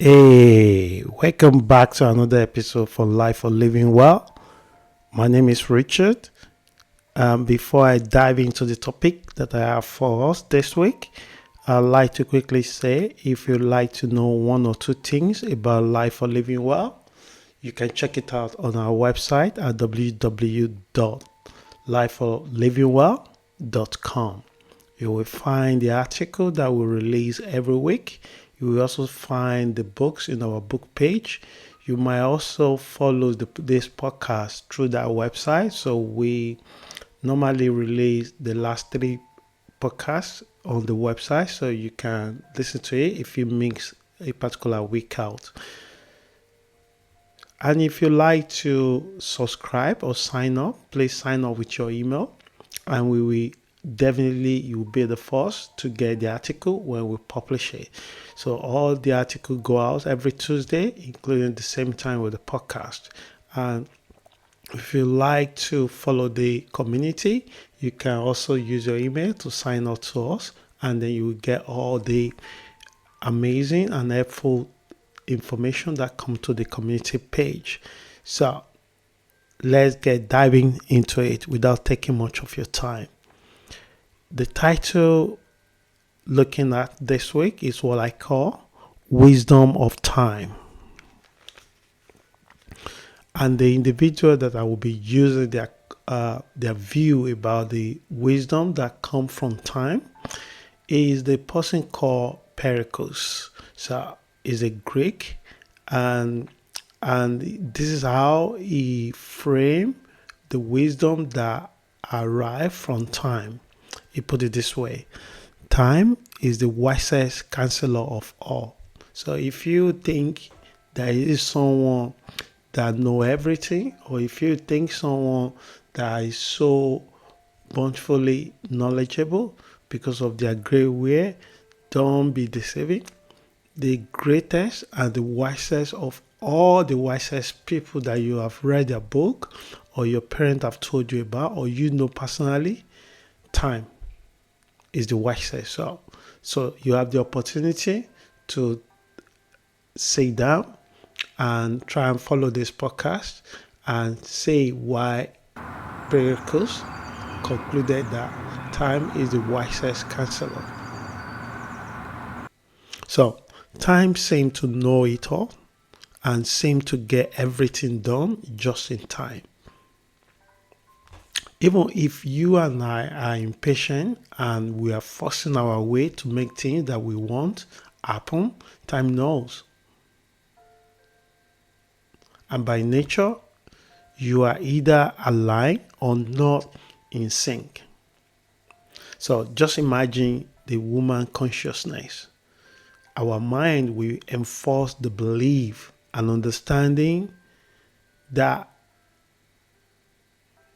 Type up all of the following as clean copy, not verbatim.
Hey, welcome back to another episode for Life for Living Well. My name is Richard. Before I dive into the topic that I have for us this week, I'd like to quickly say if you'd like to know one or two things about Life for Living Well, you can check it out on our website at www.lifeforlivingwell.com. You will find the article that we release every week. You will also find the books in our book page. You might also follow this podcast through that website. So we normally release the last 3 podcasts on the website, so you can listen to it if you miss a particular week out. And if you like to subscribe or sign up, please sign up with your email, and we will definitely, you will be the first to get the article when we publish it. So all the articles go out every Tuesday, including the same time with the podcast. And if you like to follow the community, you can also use your email to sign up to us, and then you will get all the amazing and helpful information that come to the community page. So let's get diving into it without taking much of your time. The title looking at this week is what I call Wisdom of Time. And the individual that I will be using their view about the wisdom that comes from time is the person called Pericles. So he's a Greek, and this is how he framed the wisdom that arrived from time. He put it this way: time is the wisest counsellor of all. So if you think there is someone that know everything, or if you think someone that is so bountifully knowledgeable because of their great way, don't be deceiving. The greatest and the wisest of all the wisest people that you have read their book, or your parents have told you about, or you know personally, time is the wisest. So you have the opportunity to sit down and try and follow this podcast and say why Pericles concluded that time is the wisest counselor. So time seemed to know it all and seemed to get everything done just in time. Even if you and I are impatient and we are forcing our way to make things that we want happen, time knows. And by nature, you are either aligned or not in sync. So just imagine the woman consciousness. Our mind will enforce the belief and understanding that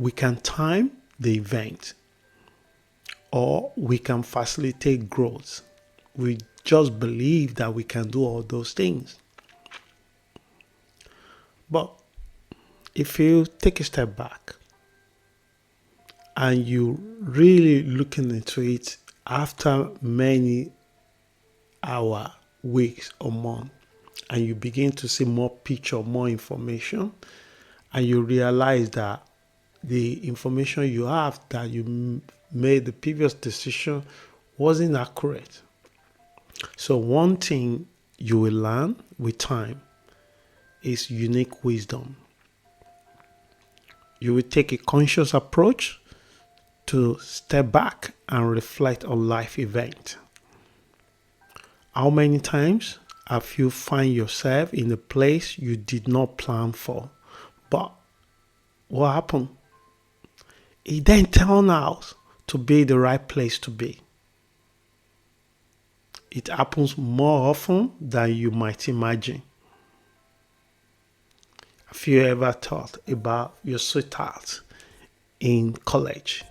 we can time the event, or we can facilitate growth. We just believe that we can do all those things. But if you take a step back and you really looking into it after many hours, weeks, or months, and you begin to see more picture, more information, and you realize that the information you have that you made the previous decision wasn't accurate. So one thing you will learn with time is unique wisdom. You will take a conscious approach to step back and reflect on life event. How many times have you find yourself in a place you did not plan for? But what happened? It then turned out to be the right place to be. It happens more often than you might imagine. Have you ever thought about your sweetheart in college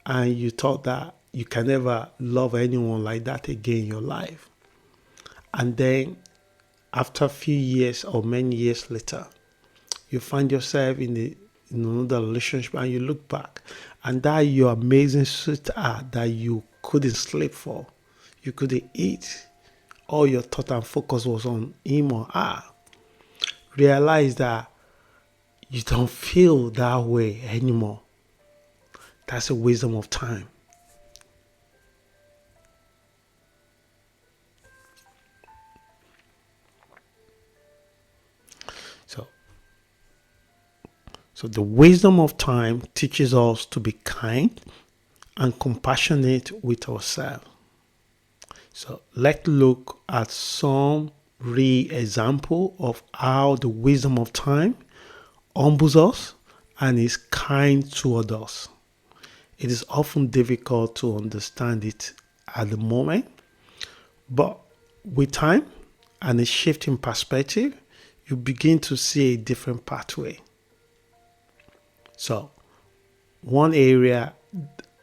and you thought that you can never love anyone like that again in your life? And then after a few years or many years later, you find yourself in another relationship, and you look back, and that your amazing sweetheart that you couldn't sleep for, you couldn't eat, all your thought and focus was on him or her, realize that you don't feel that way anymore. That's a wisdom of time. So the wisdom of time teaches us to be kind and compassionate with ourselves. So let's look at some real example of how the wisdom of time humbles us and is kind toward us. It is often difficult to understand it at the moment, but with time and a shift in perspective, you begin to see a different pathway. So, one area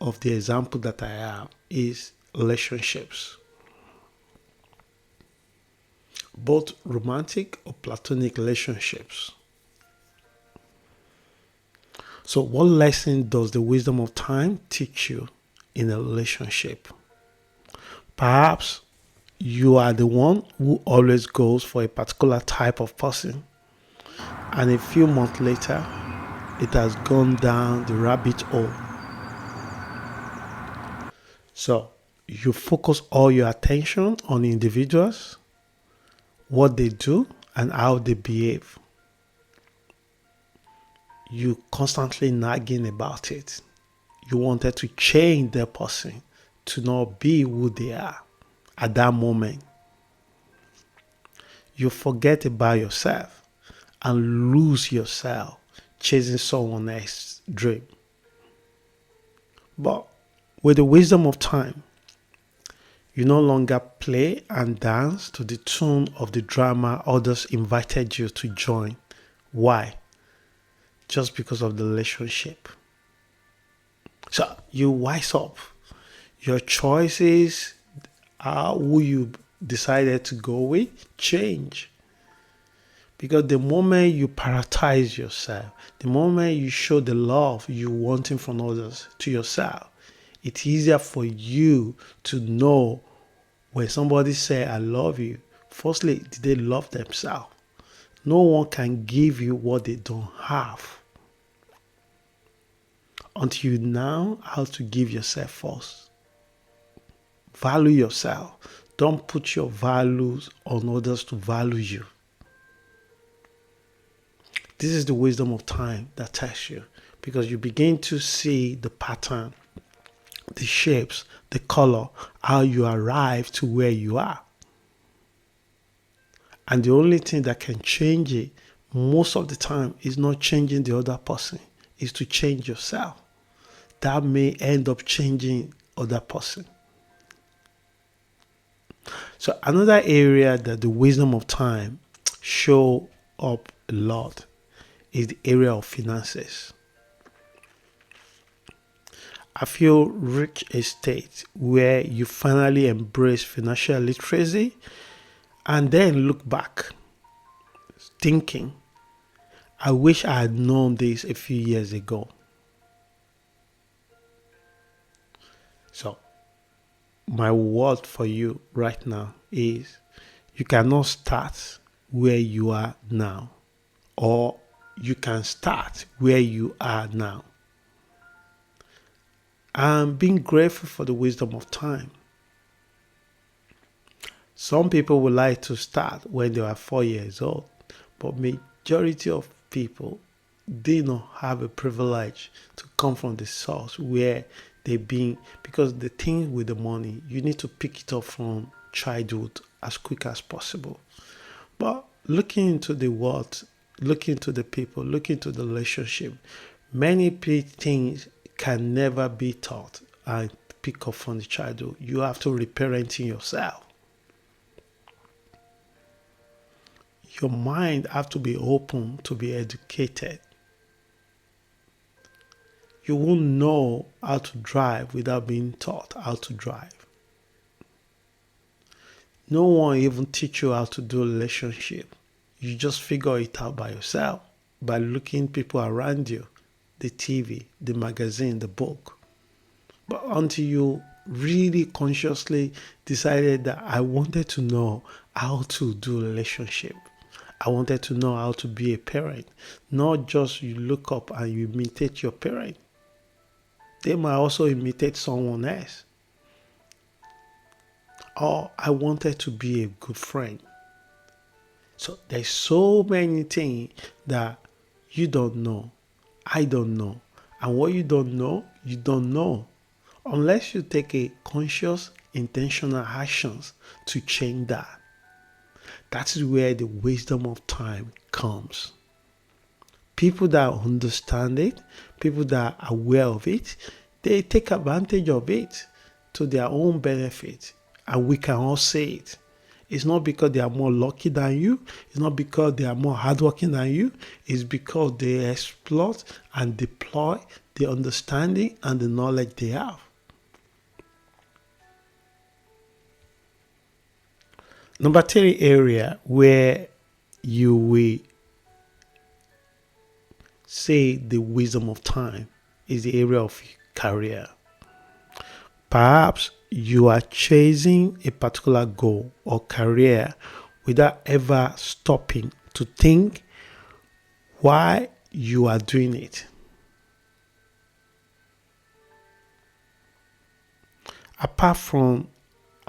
of the example that I have is relationships, both romantic or platonic relationships. So, what lesson does the wisdom of time teach you in a relationship? Perhaps you are the one who always goes for a particular type of person, and a few months later, it has gone down the rabbit hole. So you focus all your attention on individuals, what they do, and how they behave. You constantly nagging about it. You wanted to change the person to not be who they are at that moment. You forget about yourself and lose yourself chasing someone else's dream. But with the wisdom of time, you no longer play and dance to the tune of the drama others invited you to join. Why? Just because of the relationship. So you wise up. Your choices, who you decided to go with, change. Because the moment you prioritize yourself, the moment you show the love you wanting from others to yourself, it's easier for you to know when somebody say, I love you. Firstly, did they love themselves? No one can give you what they don't have. Until you know how to give yourself first. Value yourself. Don't put your values on others to value you. This is the wisdom of time that tests you, because you begin to see the pattern, the shapes, the color, how you arrive to where you are. And the only thing that can change it most of the time is not changing the other person, is to change yourself. That may end up changing other person. So another area that the wisdom of time show up a lot is the area of finances. I feel rich a state where you finally embrace financial literacy and then look back thinking, I wish I had known this a few years ago. So my word for you right now is you cannot start where you are now, or you can start where you are now. And being grateful for the wisdom of time. Some people would like to start when they are 4 years old, but majority of people do not have a privilege to come from the source where they've been, because the thing with the money, you need to pick it up from childhood as quick as possible. But looking into the world, looking into the people, looking into the relationship, many things can never be taught and pick up from the childhood. You have to reparenting yourself. Your mind have to be open to be educated. You won't know how to drive without being taught how to drive. No one even teach you how to do a relationship. You just figure it out by yourself, by looking people around you, the TV, the magazine, the book. But until you really consciously decided that I wanted to know how to do relationship. I wanted to know how to be a parent. Not just you look up and you imitate your parent. They might also imitate someone else. Or I wanted to be a good friend. So there's so many things that you don't know. I don't know. And what you don't know, you don't know. Unless you take a conscious, intentional actions to change that. That is where the wisdom of time comes. People that understand it, people that are aware of it, they take advantage of it to their own benefit. And we can all say it. It's not because they are more lucky than you. It's not because they are more hardworking than you. It's because they exploit and deploy the understanding and the knowledge they have. Number 3 area where you will say the wisdom of time is the area of career. Perhaps you are chasing a particular goal or career without ever stopping to think why you are doing it. Apart from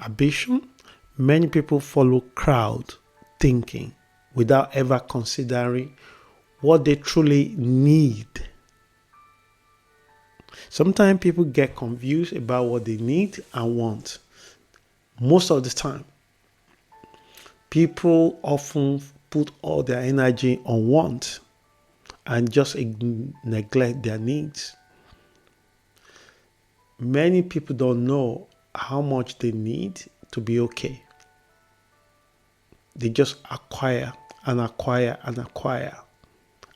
ambition, many people follow crowd thinking without ever considering what they truly need. Sometimes people get confused about what they need and want. Most of the time, people often put all their energy on want and just neglect their needs. Many people don't know how much they need to be okay. They just acquire and acquire and acquire,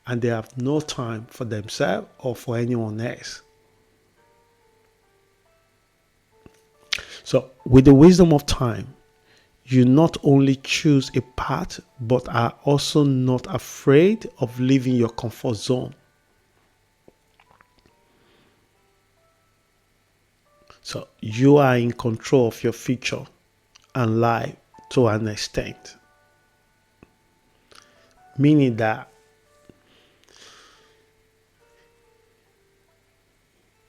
and they have no time for themselves or for anyone else. So, with the wisdom of time, you not only choose a path, but are also not afraid of leaving your comfort zone. So, you are in control of your future and life to an extent. Meaning that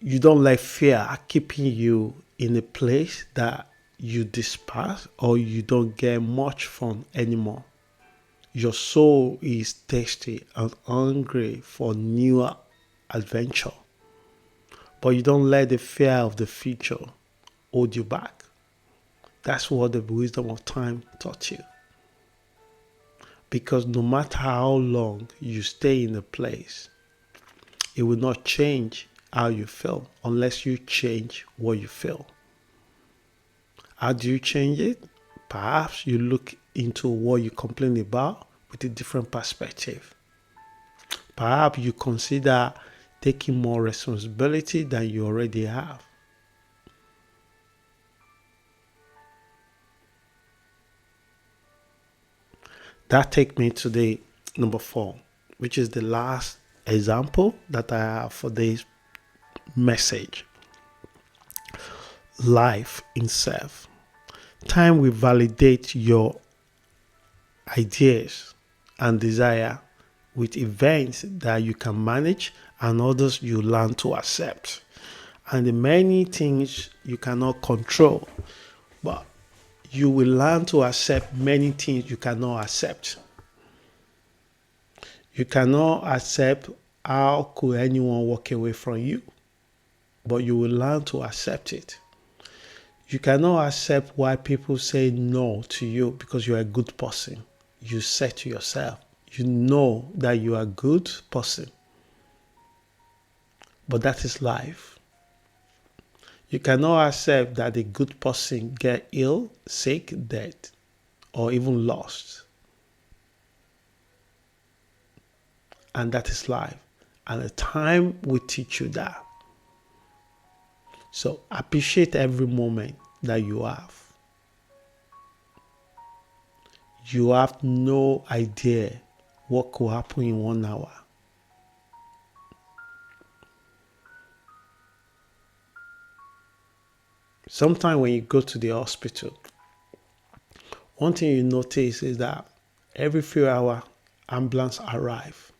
you don't let fear keeping you in a place that you despise or you don't get much from anymore. Your soul is thirsty and hungry for newer adventure. But you don't let the fear of the future hold you back. That's what the wisdom of time taught you. Because no matter how long you stay in a place, it will not change how you feel unless you change what you feel. How do you change it? Perhaps you look into what you complain about with a different perspective. Perhaps you consider taking more responsibility than you already have. That takes me to the number 4, which is the last example that I have for this message. Life in self. Time will validate your ideas and desire with events that you can manage and others you learn to accept. And the many things you cannot control, but you will learn to accept many things you cannot accept. You cannot accept how could anyone walk away from you, but you will learn to accept it. You cannot accept why people say no to you because you're a good person. You say to yourself, you know that you are a good person. But that is life. You cannot accept that a good person get ill, sick, dead, or even lost. And that is life. And the time will teach you that. So appreciate every moment that you have. You have no idea what could happen in 1 hour. Sometimes when you go to the hospital, one thing you notice is that every few hours, ambulance arrive.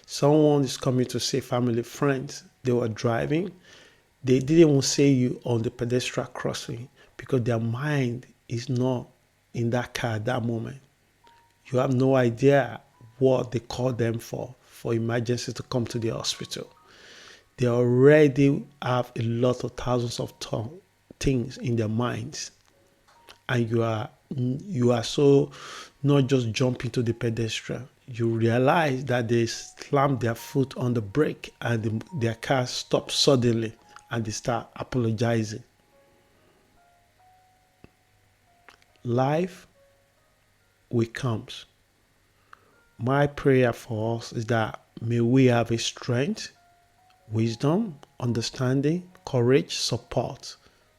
Someone is coming to see family, friends. They were driving. They didn't even see you on the pedestrian crossing because their mind is not in that car at that moment. You have no idea what they call them for emergency to come to the hospital. They already have a lot of thousands of things in their minds, and you are so not just jumping to the pedestrian. You realize that they slam their foot on the brake and their car stops suddenly and they start apologizing. Life will comes. My prayer for us is that may we have a strength, wisdom, understanding, courage, support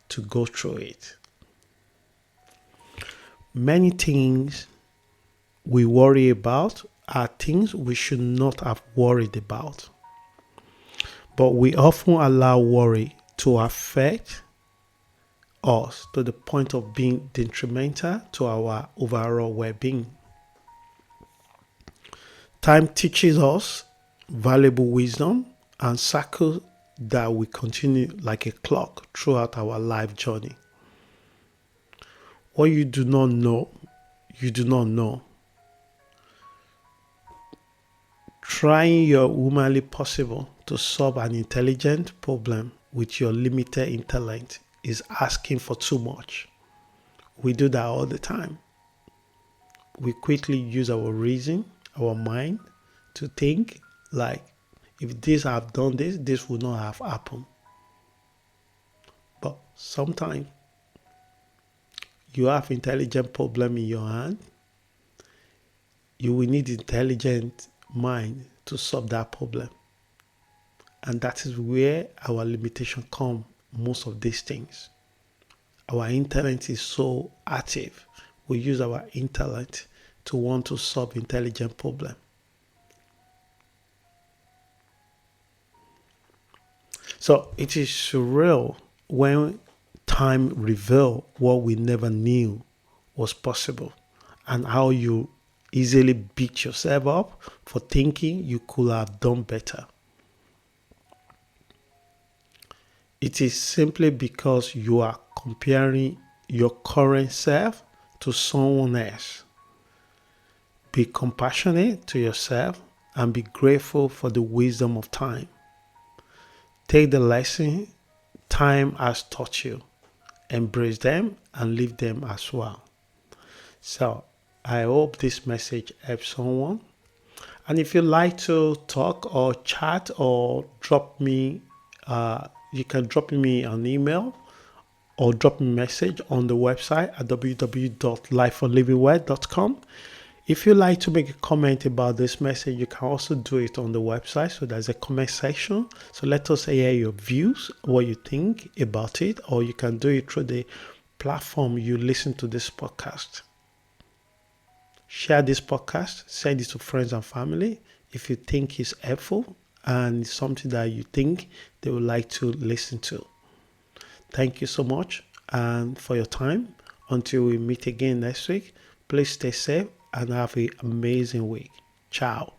to go through it. Many things we worry about are things we should not have worried about. But we often allow worry to affect us to the point of being detrimental to our overall well-being. Time teaches us valuable wisdom and cycles that we continue like a clock throughout our life journey. What you do not know, you do not know. Trying your humanly possible to solve an intelligent problem with your limited intellect is asking for too much. We do that all the time. We quickly use our reason, our mind to think like, if this have done this, this would not have happened. But sometimes you have intelligent problem in your hand. You will need intelligent mind to solve that problem. And that is where our limitation come most of these things. Our intellect is so active. We use our intellect to want to solve intelligent problem. So it is surreal when time reveal what we never knew was possible and how you easily beat yourself up for thinking you could have done better. It is simply because you are comparing your current self to someone else. Be compassionate to yourself and be grateful for the wisdom of time. Take the lesson time has taught you, embrace them and live them as well. So I hope this message helps someone. And if you'd like to talk or chat or drop me, you can drop me an email or drop me a message on the website at www.lifeforlivingwell.com. If you'd like to make a comment about this message, you can also do it on the website. So there's a comment section. So let us hear your views, what you think about it, or you can do it through the platform you listen to this podcast. Share this podcast, send it to friends and family if you think it's helpful and it's something that you think they would like to listen to. Thank you so much and for your time. Until we meet again next week, please stay safe and have an amazing week. Ciao.